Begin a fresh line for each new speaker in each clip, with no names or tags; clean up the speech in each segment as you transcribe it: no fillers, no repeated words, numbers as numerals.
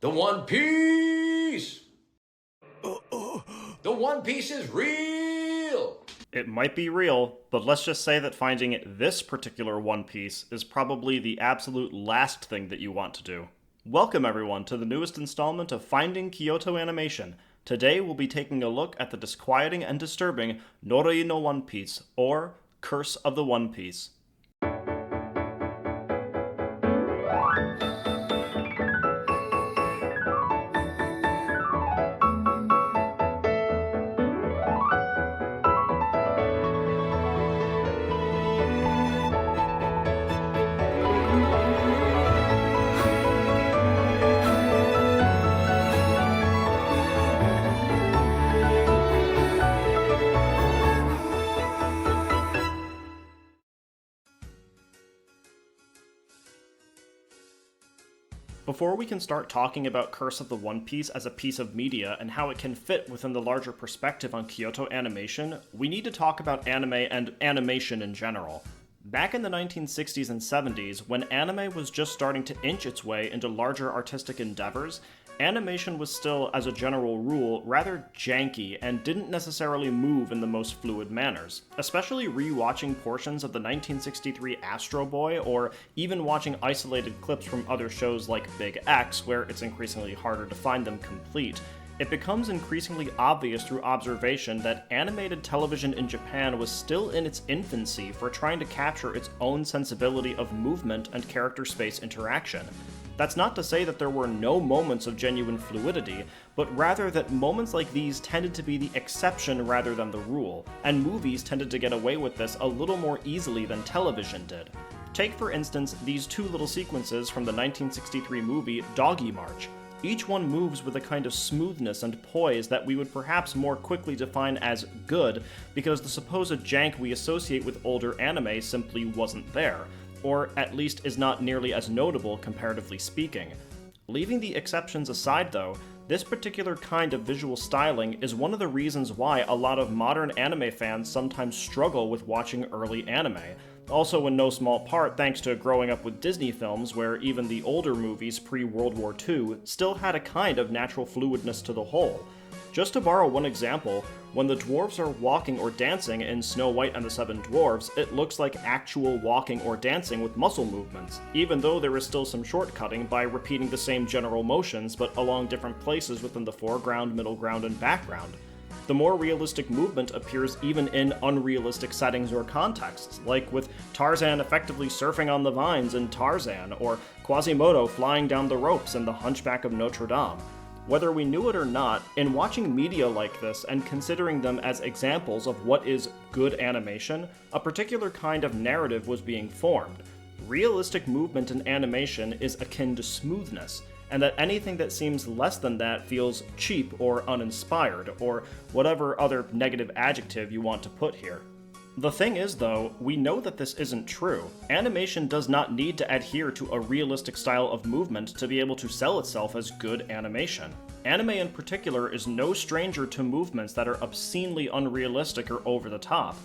The One Piece! The One Piece is real!
It might be real, but let's just say that finding this particular One Piece is probably the absolute last thing that you want to do. Welcome everyone to the newest installment of Finding Kyoto Animation. Today we'll be taking a look at the disquieting and disturbing Noroi no One Piece, or Curse of the One Piece. Before we can start talking about Curse of the One Piece as a piece of media and how it can fit within the larger perspective on Kyoto Animation, we need to talk about anime and animation in general. Back in the 1960s and 70s, when anime was just starting to inch its way into larger artistic endeavors, animation was still, as a general rule, rather janky and didn't necessarily move in the most fluid manners. Especially rewatching portions of the 1963 Astro Boy, or even watching isolated clips from other shows like Big X, where it's increasingly harder to find them complete, it becomes increasingly obvious through observation that animated television in Japan was still in its infancy for trying to capture its own sensibility of movement and character space interaction. That's not to say that there were no moments of genuine fluidity, but rather that moments like these tended to be the exception rather than the rule, and movies tended to get away with this a little more easily than television did. Take for instance these two little sequences from the 1963 movie Doggie March. Each one moves with a kind of smoothness and poise that we would perhaps more quickly define as good, because the supposed jank we associate with older anime simply wasn't there, or at least is not nearly as notable comparatively speaking. Leaving the exceptions aside though, this particular kind of visual styling is one of the reasons why a lot of modern anime fans sometimes struggle with watching early anime. Also in no small part thanks to growing up with Disney films where even the older movies pre-World War II still had a kind of natural fluidness to the whole. Just to borrow one example, when the dwarves are walking or dancing in Snow White and the Seven Dwarfs, it looks like actual walking or dancing with muscle movements, even though there is still some shortcutting by repeating the same general motions but along different places within the foreground, middle ground, and background. The more realistic movement appears even in unrealistic settings or contexts, like with Tarzan effectively surfing on the vines in Tarzan, or Quasimodo flying down the ropes in the Hunchback of Notre-Dame. Whether we knew it or not, in watching media like this and considering them as examples of what is good animation, a particular kind of narrative was being formed. Realistic movement in animation is akin to smoothness, and that anything that seems less than that feels cheap or uninspired, or whatever other negative adjective you want to put here. The thing is, though, we know that this isn't true. Animation does not need to adhere to a realistic style of movement to be able to sell itself as good animation. Anime in particular is no stranger to movements that are obscenely unrealistic or over the top.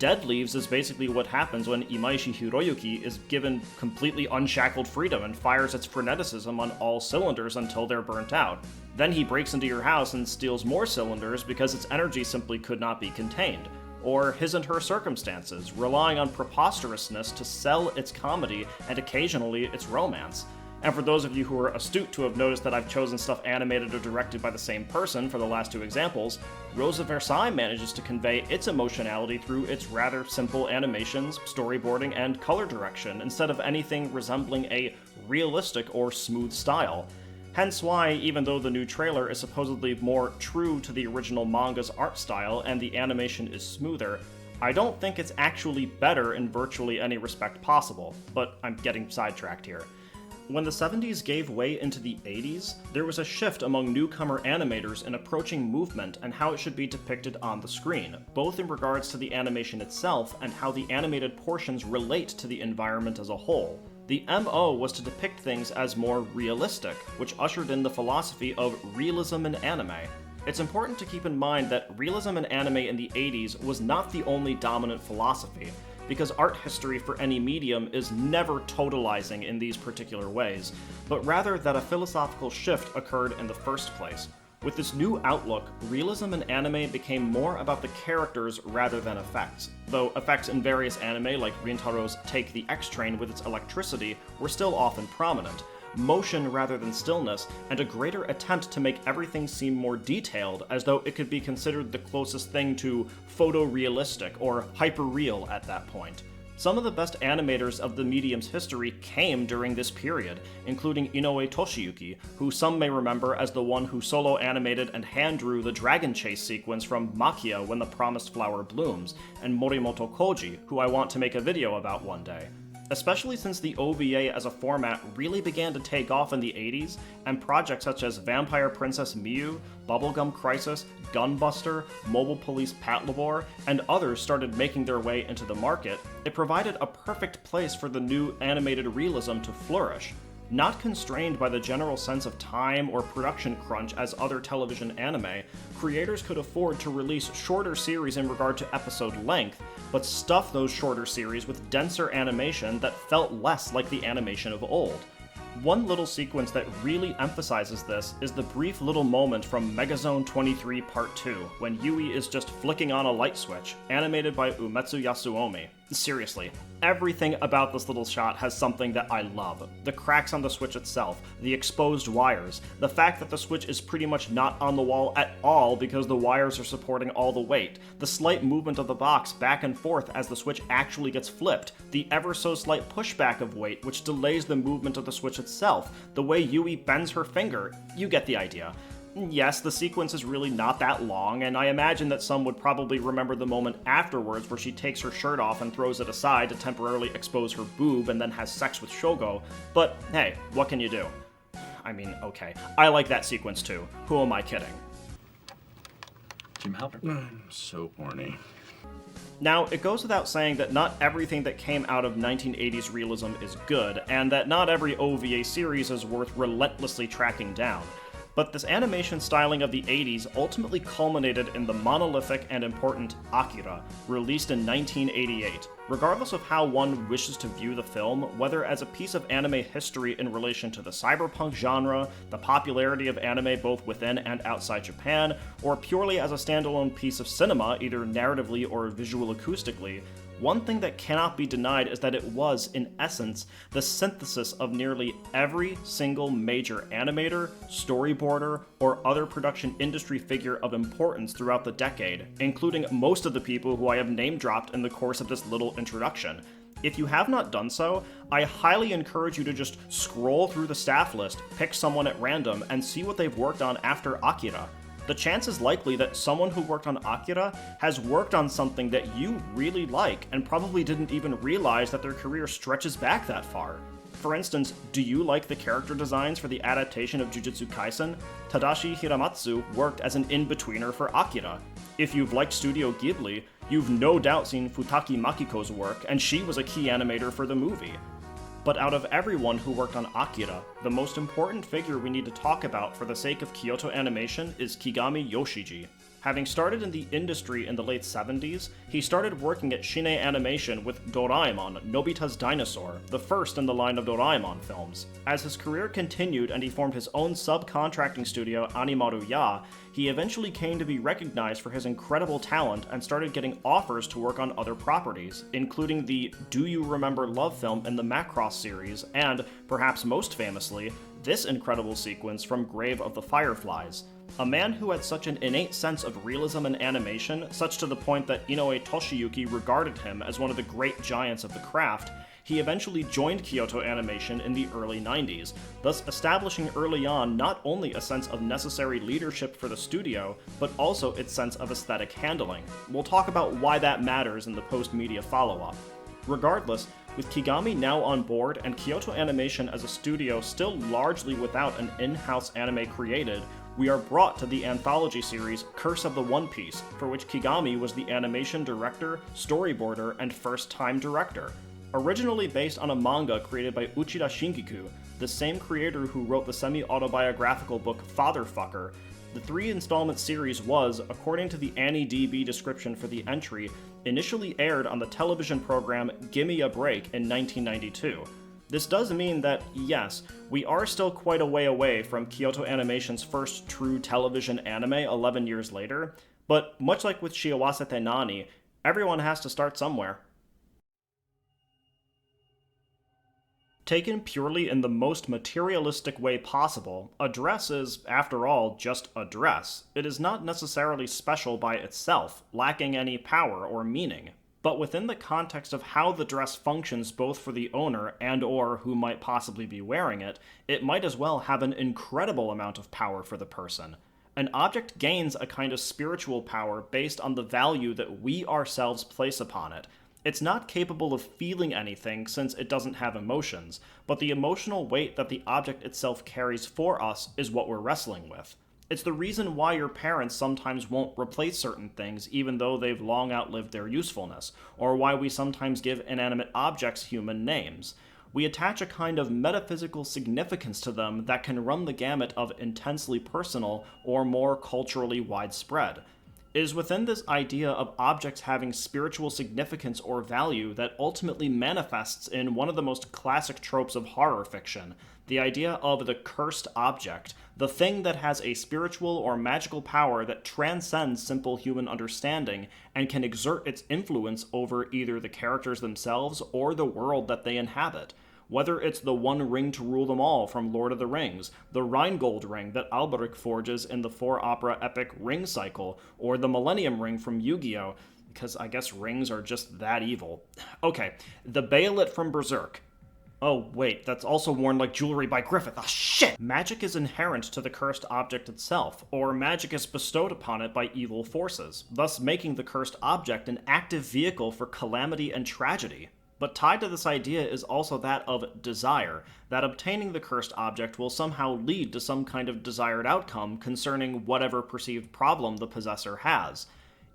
Dead Leaves is basically what happens when Imaishi Hiroyuki is given completely unshackled freedom and fires its freneticism on all cylinders until they're burnt out. Then he breaks into your house and steals more cylinders because its energy simply could not be contained. Or His and Her Circumstances, relying on preposterousness to sell its comedy and occasionally its romance. And for those of you who are astute to have noticed that I've chosen stuff animated or directed by the same person for the last two examples, Rose of Versailles manages to convey its emotionality through its rather simple animations, storyboarding, and color direction, instead of anything resembling a realistic or smooth style. Hence why, even though the new trailer is supposedly more true to the original manga's art style and the animation is smoother, I don't think it's actually better in virtually any respect possible, but I'm getting sidetracked here. When the 70s gave way into the 80s, there was a shift among newcomer animators in approaching movement and how it should be depicted on the screen, both in regards to the animation itself and how the animated portions relate to the environment as a whole. The MO was to depict things as more realistic, which ushered in the philosophy of realism in anime. It's important to keep in mind that realism in anime in the 80s was not the only dominant philosophy. because art history for any medium is never totalizing in these particular ways, but rather that a philosophical shift occurred in the first place. With this new outlook, realism in anime became more about the characters rather than effects, though effects in various anime like Rintaro's Take the X-Train with its electricity were still often prominent. Motion rather than stillness, and a greater attempt to make everything seem more detailed, as though it could be considered the closest thing to photorealistic or hyperreal at that point. Some of the best animators of the medium's history came during this period, including Inoue Toshiyuki, who some may remember as the one who solo animated and hand-drew the dragon chase sequence from Maquia When the Promised Flower Blooms, and Morimoto Koji, who I want to make a video about one day. Especially since the OVA as a format really began to take off in the 80s, and projects such as Vampire Princess Miyu, Bubblegum Crisis, Gunbuster, Mobile Police Patlabor, and others started making their way into the market, it provided a perfect place for the new animated realism to flourish. Not constrained by the general sense of time or production crunch as other television anime, creators could afford to release shorter series in regard to episode length, but stuff those shorter series with denser animation that felt less like the animation of old. One little sequence that really emphasizes this is the brief little moment from Megazone 23 Part 2, when Yui is just flicking on a light switch, animated by Umetsu Yasuomi. Seriously, everything about this little shot has something that I love. The cracks on the switch itself, the exposed wires, the fact that the switch is pretty much not on the wall at all because the wires are supporting all the weight, the slight movement of the box back and forth as the switch actually gets flipped, the ever so slight pushback of weight which delays the movement of the switch itself, the way Yui bends her finger, you get the idea. Yes, the sequence is really not that long, and I imagine that some would probably remember the moment afterwards where she takes her shirt off and throws it aside to temporarily expose her boob and then has sex with Shogo, but hey, what can you do? I mean, okay, I like that sequence too. Who am I kidding?
Jim Halpert. I'm so horny.
Now, it goes without saying that not everything that came out of 1980s realism is good, and that not every OVA series is worth relentlessly tracking down. But this animation styling of the 80s ultimately culminated in the monolithic and important Akira, released in 1988. Regardless of how one wishes to view the film, whether as a piece of anime history in relation to the cyberpunk genre, the popularity of anime both within and outside Japan, or purely as a standalone piece of cinema, either narratively or visual acoustically, one thing that cannot be denied is that it was, in essence, the synthesis of nearly every single major animator, storyboarder, or other production industry figure of importance throughout the decade, including most of the people who I have name-dropped in the course of this little introduction. If you have not done so, I highly encourage you to just scroll through the staff list, pick someone at random, and see what they've worked on after Akira. The chance is likely that someone who worked on Akira has worked on something that you really like and probably didn't even realize that their career stretches back that far. For instance, do you like the character designs for the adaptation of Jujutsu Kaisen? Tadashi Hiramatsu worked as an in-betweener for Akira. If you've liked Studio Ghibli, you've no doubt seen Futaki Makiko's work, and she was a key animator for the movie. But out of everyone who worked on Akira, the most important figure we need to talk about for the sake of Kyoto Animation is Kigami Yoshiji. Having started in the industry in the late 70s, he started working at Shin Animation with Doraemon, Nobita's Dinosaur, the first in the line of Doraemon films. As his career continued and he formed his own subcontracting studio, Animaru Ya, he eventually came to be recognized for his incredible talent and started getting offers to work on other properties, including the Do You Remember Love film in the Macross series, and, perhaps most famously, this incredible sequence from Grave of the Fireflies. A man who had such an innate sense of realism in animation, such to the point that Inoue Toshiyuki regarded him as one of the great giants of the craft, he eventually joined Kyoto Animation in the early 90s, thus establishing early on not only a sense of necessary leadership for the studio, but also its sense of aesthetic handling. We'll talk about why that matters in the post-media follow-up. Regardless, with Kigami now on board and Kyoto Animation as a studio still largely without an in-house anime created, we are brought to the anthology series Curse of the One Piece, for which Kigami was the animation director, storyboarder, and first-time director. Originally based on a manga created by Uchida Shungiku, the same creator who wrote the semi-autobiographical book Fatherfucker, The 3-installment series was, according to the AniDB description for the entry, initially aired on the television program Gimme a Break in 1992. This does mean that, yes, we are still quite a way away from Kyoto Animation's first true television anime 11 years later, but much like with Shiawase Nani, everyone has to start somewhere. Taken purely in the most materialistic way possible, a dress is, after all, just a dress. It is not necessarily special by itself, lacking any power or meaning. But within the context of how the dress functions both for the owner and/or who might possibly be wearing it, it might as well have an incredible amount of power for the person. An object gains a kind of spiritual power based on the value that we ourselves place upon it. It's not capable of feeling anything since it doesn't have emotions, but the emotional weight that the object itself carries for us is what we're wrestling with. It's the reason why your parents sometimes won't replace certain things even though they've long outlived their usefulness, or why we sometimes give inanimate objects human names. We attach a kind of metaphysical significance to them that can run the gamut of intensely personal or more culturally widespread. It is within this idea of objects having spiritual significance or value that ultimately manifests in one of the most classic tropes of horror fiction, the idea of the cursed object, the thing that has a spiritual or magical power that transcends simple human understanding and can exert its influence over either the characters themselves or the world that they inhabit. Whether it's the one ring to rule them all from Lord of the Rings, the Rheingold ring that Alberic forges in the 4-opera epic Ring Cycle, or the Millennium Ring from Yu-Gi-Oh!, because I guess rings are just that evil. Okay, the Bayolet from Berserk. Oh, wait, that's also worn like jewelry by Griffith. Ah, shit! Magic is inherent to the cursed object itself, or magic is bestowed upon it by evil forces, thus making the cursed object an active vehicle for calamity and tragedy. But tied to this idea is also that of desire, that obtaining the cursed object will somehow lead to some kind of desired outcome concerning whatever perceived problem the possessor has.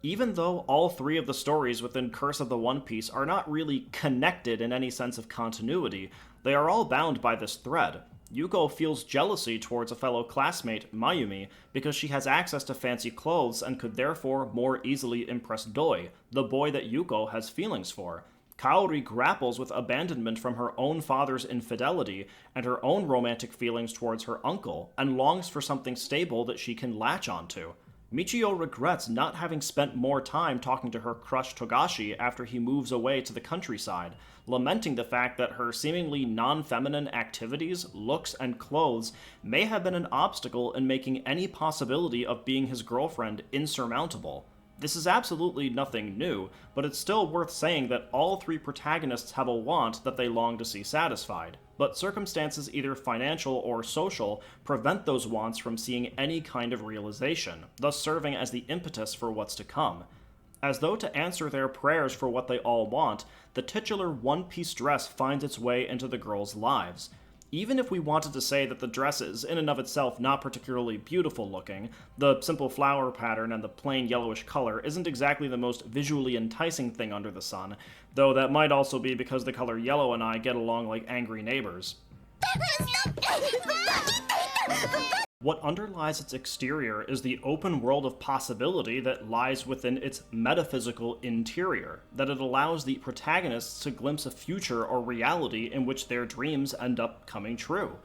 Even though all 3 of the stories within Curse of the One Piece are not really connected in any sense of continuity, they are all bound by this thread. Yuko feels jealousy towards a fellow classmate, Mayumi, because she has access to fancy clothes and could therefore more easily impress Doi, the boy that Yuko has feelings for. Kaori grapples with abandonment from her own father's infidelity and her own romantic feelings towards her uncle, and longs for something stable that she can latch onto. Michio regrets not having spent more time talking to her crush Togashi after he moves away to the countryside, lamenting the fact that her seemingly non-feminine activities, looks, and clothes may have been an obstacle in making any possibility of being his girlfriend insurmountable. This is absolutely nothing new, but it's still worth saying that all 3 protagonists have a want that they long to see satisfied, but circumstances either financial or social prevent those wants from seeing any kind of realization, thus serving as the impetus for what's to come. As though to answer their prayers for what they all want, the titular one-piece dress finds its way into the girls' lives. Even if we wanted to say that the dress is, in and of itself, not particularly beautiful looking, the simple flower pattern and the plain yellowish color isn't exactly the most visually enticing thing under the sun, though that might also be because the color yellow and I get along like angry neighbors. What underlies its exterior is the open world of possibility that lies within its metaphysical interior, that it allows the protagonists to glimpse a future or reality in which their dreams end up coming true.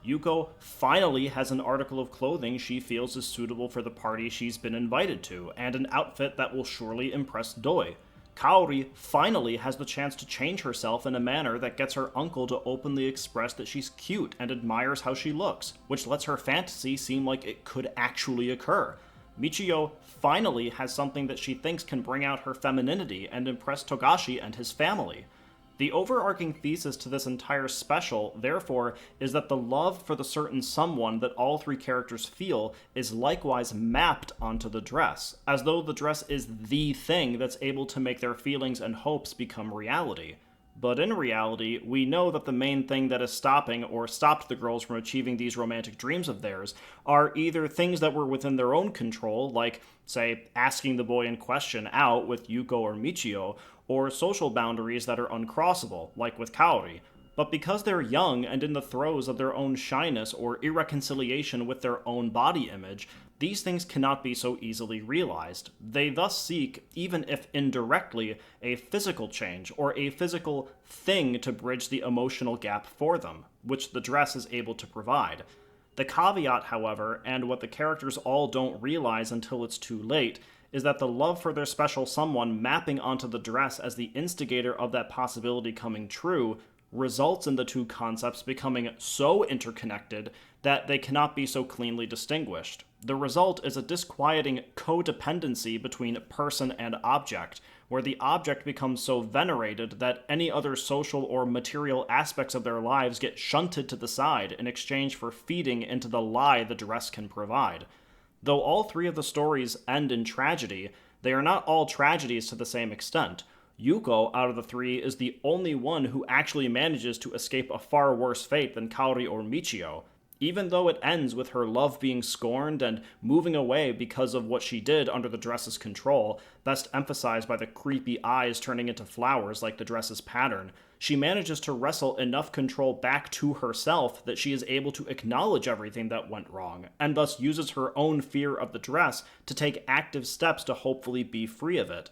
Yuko finally has an article of clothing she feels is suitable for the party she's been invited to, and an outfit that will surely impress Doi. Kaori finally has the chance to change herself in a manner that gets her uncle to openly express that she's cute and admires how she looks, which lets her fantasy seem like it could actually occur. Michio finally has something that she thinks can bring out her femininity and impress Togashi and his family. The overarching thesis to this entire special, therefore, is that the love for the certain someone that all 3 characters feel is likewise mapped onto the dress, as though the dress is the thing that's able to make their feelings and hopes become reality. But in reality, we know that the main thing that is stopping or stopped the girls from achieving these romantic dreams of theirs are either things that were within their own control, like, say, asking the boy in question out with Yuko or Michio, or social boundaries that are uncrossable, like with Kaori. But because they're young and in the throes of their own shyness or irreconciliation with their own body image, these things cannot be so easily realized. They thus seek, even if indirectly, a physical change or a physical thing to bridge the emotional gap for them, which the dress is able to provide. The caveat, however, and what the characters all don't realize until it's too late, is that the love for their special someone mapping onto the dress as the instigator of that possibility coming true results in the two concepts becoming so interconnected that they cannot be so cleanly distinguished. The result is a disquieting codependency between person and object, where the object becomes so venerated that any other social or material aspects of their lives get shunted to the side in exchange for feeding into the lie the dress can provide. Though all three of the stories end in tragedy, they are not all tragedies to the same extent. Yuko, out of the three, is the only one who actually manages to escape a far worse fate than Kaori or Michio. Even though it ends with her love being scorned and moving away because of what she did under the dress's control, best emphasized by the creepy eyes turning into flowers like the dress's pattern, she manages to wrestle enough control back to herself that she is able to acknowledge everything that went wrong, and thus uses her own fear of the dress to take active steps to hopefully be free of it.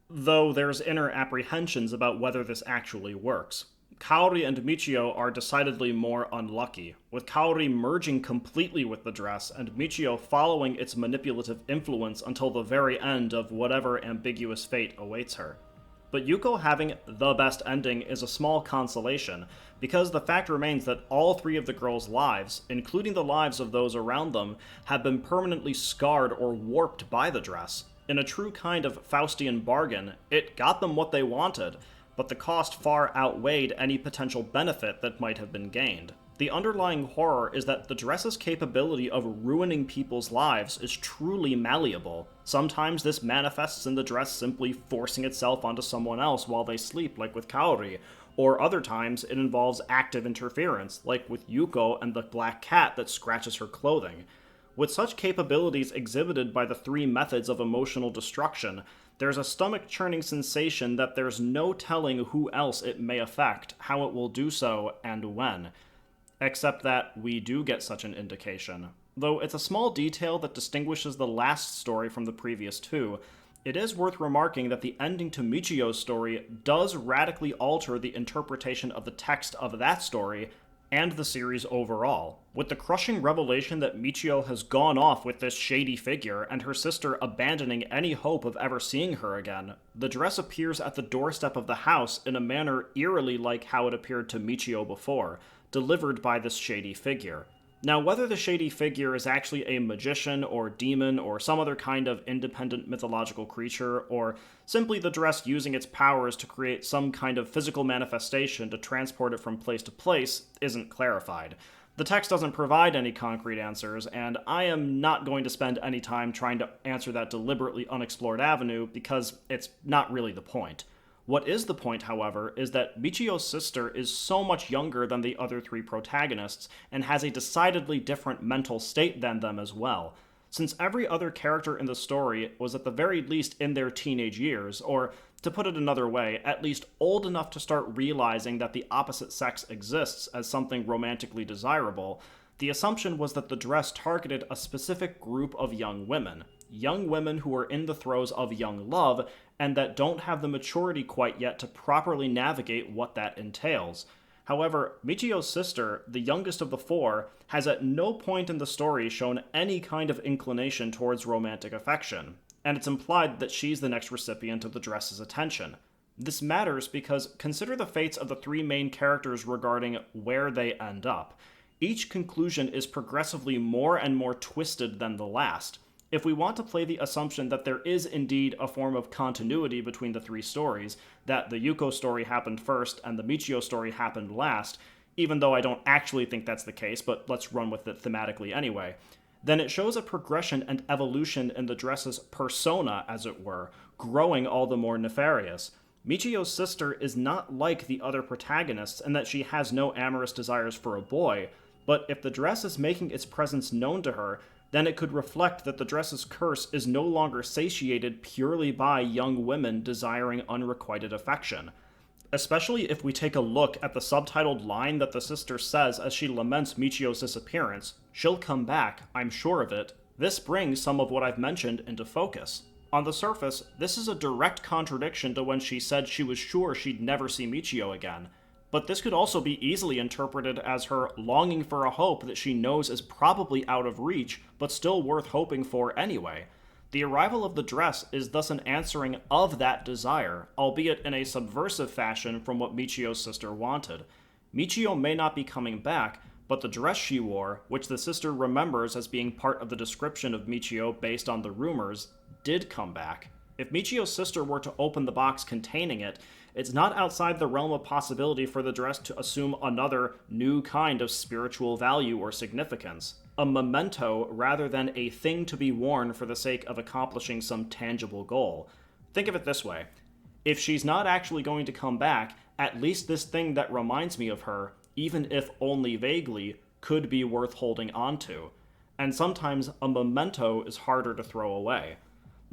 Though there's inner apprehensions about whether this actually works. Kaori and Michio are decidedly more unlucky, with Kaori merging completely with the dress and Michio following its manipulative influence until the very end of whatever ambiguous fate awaits her. But Yuko having the best ending is a small consolation, because the fact remains that all three of the girls' lives, including the lives of those around them, have been permanently scarred or warped by the dress. In a true kind of Faustian bargain, it got them what they wanted, but the cost far outweighed any potential benefit that might have been gained. The underlying horror is that the dress's capability of ruining people's lives is truly malleable. Sometimes this manifests in the dress simply forcing itself onto someone else while they sleep, like with Kaori, or other times it involves active interference, like with Yuko and the black cat that scratches her clothing. With such capabilities exhibited by the three methods of emotional destruction, there's a stomach-churning sensation that there's no telling who else it may affect, how it will do so, and when. Except that we do get such an indication. Though it's a small detail that distinguishes the last story from the previous two, it is worth remarking that the ending to Michio's story does radically alter the interpretation of the text of that story and the series overall, with the crushing revelation that Michio has gone off with this shady figure and her sister abandoning any hope of ever seeing her again. The dress appears at the doorstep of the house in a manner eerily like how it appeared to Michio before, delivered by this shady figure. Now, whether the shady figure is actually a magician or demon or some other kind of independent mythological creature, or simply the dress using its powers to create some kind of physical manifestation to transport it from place to place, isn't clarified. The text doesn't provide any concrete answers, and I am not going to spend any time trying to answer that deliberately unexplored avenue because it's not really the point. What is the point, however, is that Michio's sister is so much younger than the other three protagonists, and has a decidedly different mental state than them as well. Since every other character in the story was at the very least in their teenage years, or, to put it another way, at least old enough to start realizing that the opposite sex exists as something romantically desirable, the assumption was that the dress targeted a specific group of young women who are in the throes of young love, and that don't have the maturity quite yet to properly navigate what that entails. However, Michio's sister, the youngest of the four, has at no point in the story shown any kind of inclination towards romantic affection, and it's implied that she's the next recipient of the dress's attention. This matters because consider the fates of the three main characters regarding where they end up. Each conclusion is progressively more and more twisted than the last. If we want to play the assumption that there is indeed a form of continuity between the three stories, that the Yuko story happened first and the Michio story happened last, even though I don't actually think that's the case, but let's run with it thematically anyway, then it shows a progression and evolution in the dress's persona, as it were, growing all the more nefarious. Michio's sister is not like the other protagonists in that she has no amorous desires for a boy, but if the dress is making its presence known to her, then it could reflect that the dress's curse is no longer satiated purely by young women desiring unrequited affection. especially if we take a look at the subtitled line that the sister says as she laments Michio's disappearance. She'll come back, I'm sure of it. This brings some of what I've mentioned into focus. On the surface, this is a direct contradiction to when she said she was sure she'd never see Michio again. But this could also be easily interpreted as her longing for a hope that she knows is probably out of reach, but still worth hoping for anyway. The arrival of the dress is thus an answering of that desire, albeit in a subversive fashion from what Michio's sister wanted. Michio may not be coming back, but the dress she wore, which the sister remembers as being part of the description of Michio based on the rumors, did come back. If Michio's sister were to open the box containing it, it's not outside the realm of possibility for the dress to assume another new kind of spiritual value or significance. A memento rather than a thing to be worn for the sake of accomplishing some tangible goal. Think of it this way. If she's not actually going to come back, at least this thing that reminds me of her, even if only vaguely, could be worth holding on to. And sometimes a memento is harder to throw away.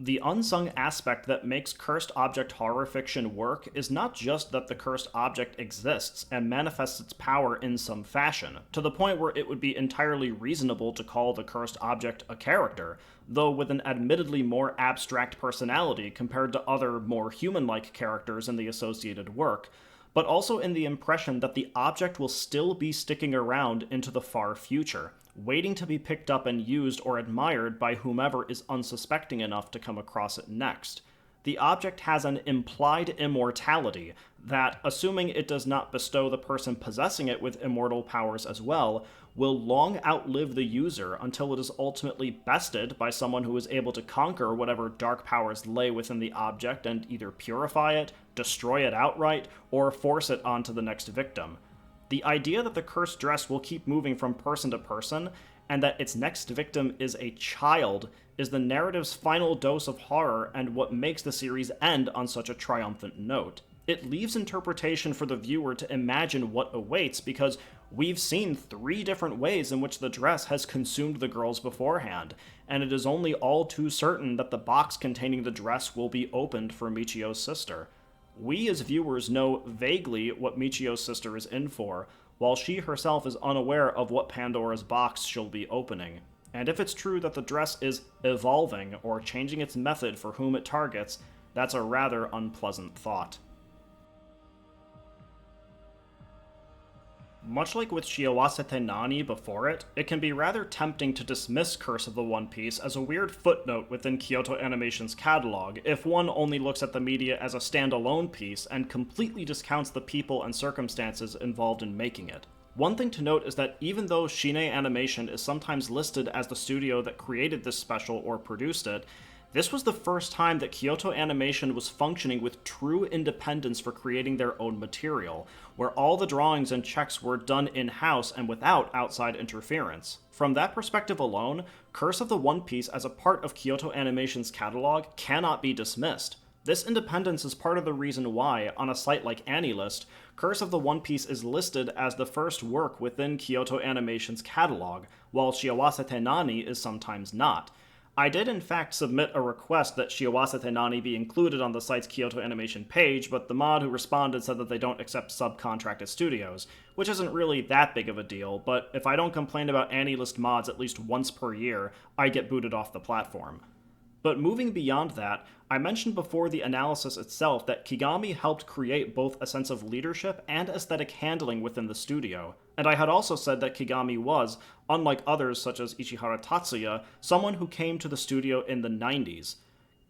The unsung aspect that makes cursed object horror fiction work is not just that the cursed object exists and manifests its power in some fashion, to the point where it would be entirely reasonable to call the cursed object a character, though with an admittedly more abstract personality compared to other more human-like characters in the associated work, but also in the impression that the object will still be sticking around into the far future, waiting to be picked up and used or admired by whomever is unsuspecting enough to come across it next. The object has an implied immortality that, assuming it does not bestow the person possessing it with immortal powers as well, will long outlive the user until it is ultimately bested by someone who is able to conquer whatever dark powers lay within the object and either purify it, destroy it outright, or force it onto the next victim. The idea that the cursed dress will keep moving from person to person, and that its next victim is a child, is the narrative's final dose of horror and what makes the series end on such a triumphant note. It leaves interpretation for the viewer to imagine what awaits because we've seen 3 different ways in which the dress has consumed the girls beforehand, and it is only all too certain that the box containing the dress will be opened for Michio's sister. We as viewers know vaguely what Michio's sister is in for, while she herself is unaware of what Pandora's box she'll be opening. And if it's true that the dress is evolving or changing its method for whom it targets, that's a rather unpleasant thought. Much like with Shiawase Nani before it, it can be rather tempting to dismiss Curse of the One Piece as a weird footnote within Kyoto Animation's catalog if one only looks at the media as a standalone piece and completely discounts the people and circumstances involved in making it. One thing to note is that even though Shin'e Animation is sometimes listed as the studio that created this special or produced it, this was the first time that Kyoto Animation was functioning with true independence for creating their own material, where all the drawings and checks were done in-house and without outside interference. From that perspective alone, Curse of the One Piece as a part of Kyoto Animation's catalog cannot be dismissed. This independence is part of the reason why, on a site like AniList, Curse of the One Piece is listed as the first work within Kyoto Animation's catalog, while Shiawase Nani is sometimes not. I did in fact submit a request that Shiawase Nani be included on the site's Kyoto Animation page, but the mod who responded said that they don't accept subcontracted studios, which isn't really that big of a deal, but if I don't complain about AniList mods at least once per year, I get booted off the platform. But moving beyond that, I mentioned before the analysis itself that Kigami helped create both a sense of leadership and aesthetic handling within the studio, and I had also said that Kigami was, unlike others such as Ichihara Tatsuya, someone who came to the studio in the 90s.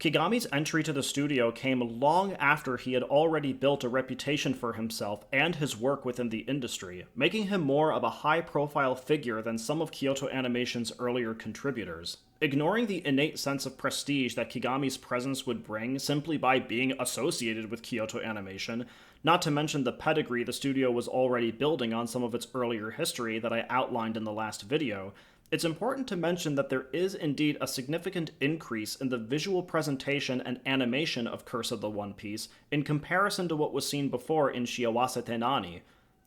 Kigami's entry to the studio came long after he had already built a reputation for himself and his work within the industry, making him more of a high-profile figure than some of Kyoto Animation's earlier contributors. Ignoring the innate sense of prestige that Kigami's presence would bring simply by being associated with Kyoto Animation, not to mention the pedigree the studio was already building on some of its earlier history that I outlined in the last video, it's important to mention that there is indeed a significant increase in the visual presentation and animation of Curse of the One Piece in comparison to what was seen before in Shiawase Nani.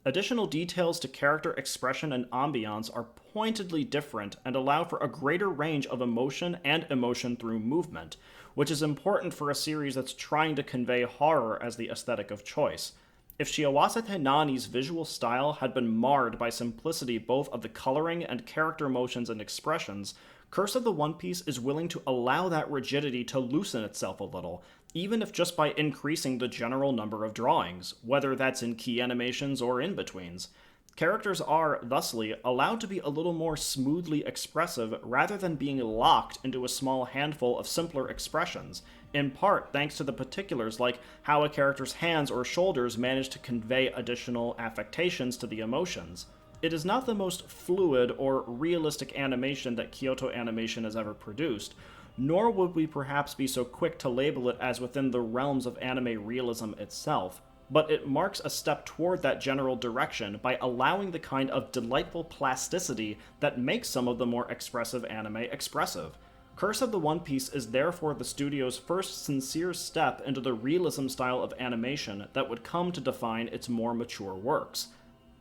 Additional details to character expression and ambiance are pointedly different and allow for a greater range of emotion and emotion through movement, which is important for a series that's trying to convey horror as the aesthetic of choice. If Shiawase Nani's visual style had been marred by simplicity both of the coloring and character motions and expressions, Curse of the One Piece is willing to allow that rigidity to loosen itself a little, even if just by increasing the general number of drawings, whether that's in key animations or in-betweens. Characters are, thusly, allowed to be a little more smoothly expressive rather than being locked into a small handful of simpler expressions, in part thanks to the particulars like how a character's hands or shoulders manage to convey additional affectations to the emotions. It is not the most fluid or realistic animation that Kyoto Animation has ever produced, nor would we perhaps be so quick to label it as within the realms of anime realism itself, but it marks a step toward that general direction by allowing the kind of delightful plasticity that makes some of the more expressive anime expressive. Curse of the One Piece is therefore the studio's first sincere step into the realism style of animation that would come to define its more mature works.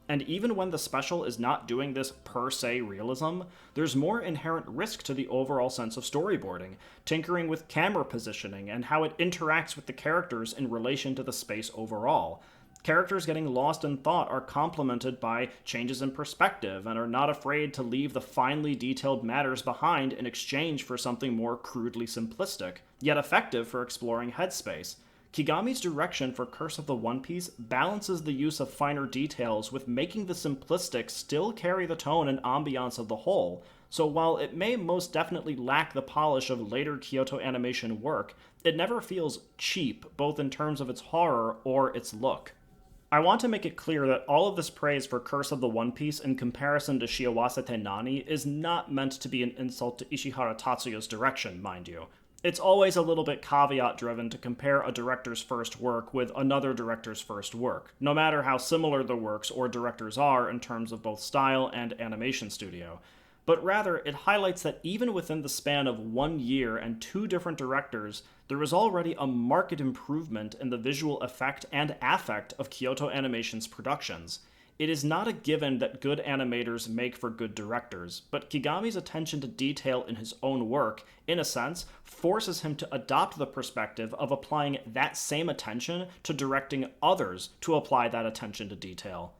And even when the special is not doing this per se realism, there's more inherent risk to the overall sense of storyboarding, tinkering with camera positioning and how it interacts with the characters in relation to the space overall. Characters getting lost in thought are complemented by changes in perspective and are not afraid to leave the finely detailed matters behind in exchange for something more crudely simplistic, yet effective for exploring headspace. Kigami's direction for Curse of the One Piece balances the use of finer details with making the simplistic still carry the tone and ambiance of the whole, so while it may most definitely lack the polish of later Kyoto Animation work, it never feels cheap, both in terms of its horror or its look. I want to make it clear that all of this praise for Curse of the One Piece in comparison to Shiawase Nani is not meant to be an insult to Ishihara Tatsuya's direction, mind you. It's always a little bit caveat-driven to compare a director's first work with another director's first work, no matter how similar the works or directors are in terms of both style and animation studio. But rather, it highlights that even within the span of 1 year and 2 different directors, there is already a marked improvement in the visual effect and affect of Kyoto Animation's productions. It is not a given that good animators make for good directors, but Kigami's attention to detail in his own work, in a sense, forces him to adopt the perspective of applying that same attention to directing others to apply that attention to detail.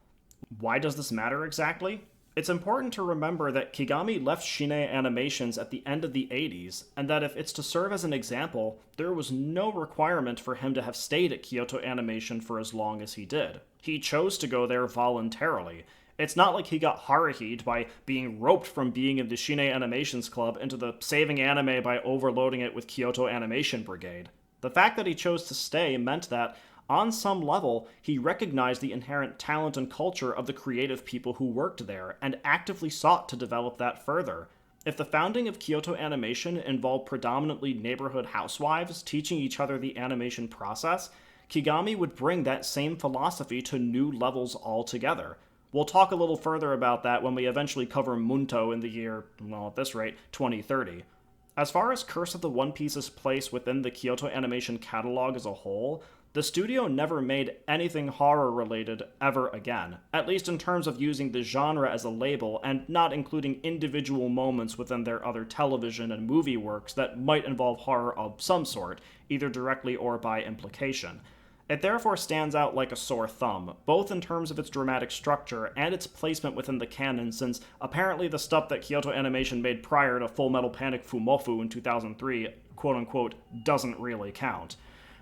Why does this matter exactly? It's important to remember that Kigami left Shin'e Animations at the end of the 80s, and that if it's to serve as an example, there was no requirement for him to have stayed at Kyoto Animation for as long as he did. He chose to go there voluntarily. It's not like he got haruhi'd by being roped from being in the Shin'e Animations Club into the saving anime by overloading it with Kyoto Animation Brigade. The fact that he chose to stay meant that, on some level, he recognized the inherent talent and culture of the creative people who worked there, and actively sought to develop that further. If the founding of Kyoto Animation involved predominantly neighborhood housewives teaching each other the animation process, Kigami would bring that same philosophy to new levels altogether. We'll talk a little further about that when we eventually cover Munto in the year, well, at this rate, 2030. As far as Curse of the One Piece's place within the Kyoto Animation catalog as a whole, the studio never made anything horror-related ever again, at least in terms of using the genre as a label and not including individual moments within their other television and movie works that might involve horror of some sort, either directly or by implication. It therefore stands out like a sore thumb, both in terms of its dramatic structure and its placement within the canon, since apparently the stuff that Kyoto Animation made prior to Full Metal Panic Fumofu in 2003, quote-unquote, doesn't really count.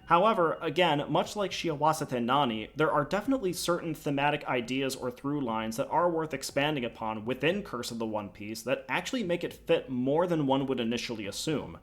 However, again, much like Shiawase Nani, there are definitely certain thematic ideas or through lines that are worth expanding upon within Curse of the One Piece that actually make it fit more than one would initially assume.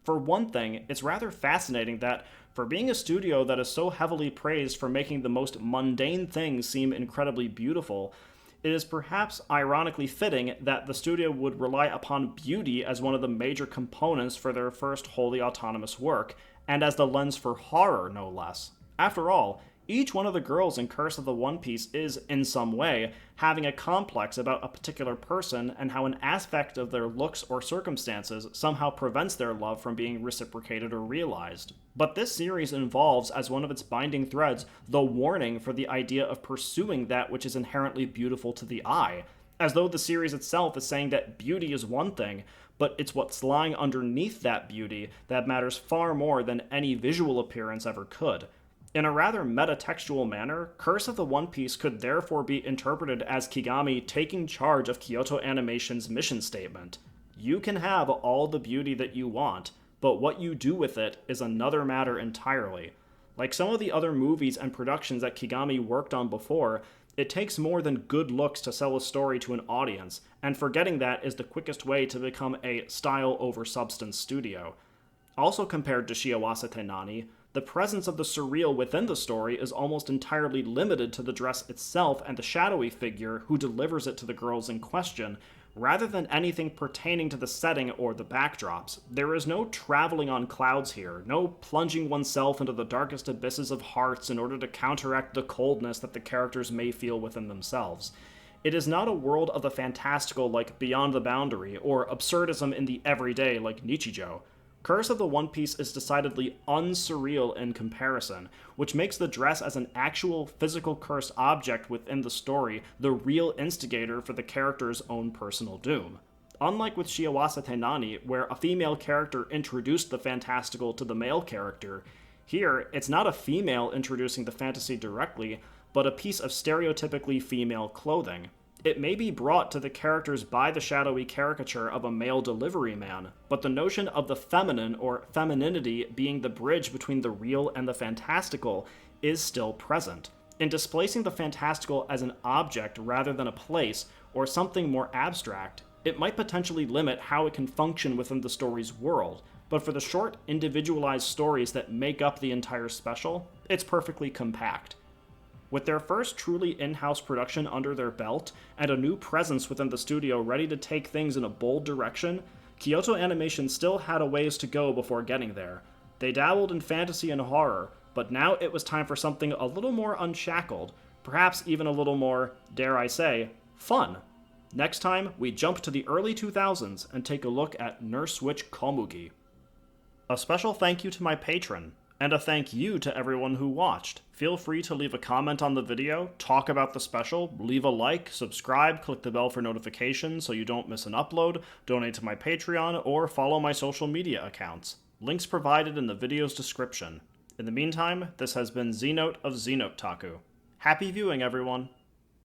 For one thing, it's rather fascinating that, for being a studio that is so heavily praised for making the most mundane things seem incredibly beautiful, it is perhaps ironically fitting that the studio would rely upon beauty as one of the major components for their first wholly autonomous work, and as the lens for horror, no less. After all, each one of the girls in Curse of the One Piece is, in some way, having a complex about a particular person and how an aspect of their looks or circumstances somehow prevents their love from being reciprocated or realized. But this series involves, as one of its binding threads, the warning for the idea of pursuing that which is inherently beautiful to the eye, as though the series itself is saying that beauty is one thing, but it's what's lying underneath that beauty that matters far more than any visual appearance ever could. In a rather metatextual manner, Curse of the One Piece could therefore be interpreted as Kigami taking charge of Kyoto Animation's mission statement. You can have all the beauty that you want, but what you do with it is another matter entirely. Like some of the other movies and productions that Kigami worked on before, it takes more than good looks to sell a story to an audience, and forgetting that is the quickest way to become a style over substance studio. Also compared to Shiawase Nani, the presence of the surreal within the story is almost entirely limited to the dress itself and the shadowy figure who delivers it to the girls in question, rather than anything pertaining to the setting or the backdrops. There is no traveling on clouds here, no plunging oneself into the darkest abysses of hearts in order to counteract the coldness that the characters may feel within themselves. It is not a world of the fantastical like Beyond the Boundary, or absurdism in the everyday like Nichijou. Curse of the One Piece is decidedly unsurreal in comparison, which makes the dress as an actual physical cursed object within the story the real instigator for the character's own personal doom. Unlike with Shiawase Nani, where a female character introduced the fantastical to the male character, here it's not a female introducing the fantasy directly, but a piece of stereotypically female clothing. It may be brought to the characters by the shadowy caricature of a male delivery man, but the notion of the feminine or femininity being the bridge between the real and the fantastical is still present. In displacing the fantastical as an object rather than a place, or something more abstract, it might potentially limit how it can function within the story's world, but for the short, individualized stories that make up the entire special, it's perfectly compact. With their first truly in-house production under their belt, and a new presence within the studio ready to take things in a bold direction, Kyoto Animation still had a ways to go before getting there. They dabbled in fantasy and horror, but now it was time for something a little more unshackled, perhaps even a little more, dare I say, fun. Next time, we jump to the early 2000s and take a look at Nurse Witch Komugi. A special thank you to my patron, and a thank you to everyone who watched. Feel free to leave a comment on the video, talk about the special, leave a like, subscribe, click the bell for notifications so you don't miss an upload, donate to my Patreon, or follow my social media accounts. Links provided in the video's description. In the meantime, this has been Zenote of Zenote Taku. Happy viewing, everyone!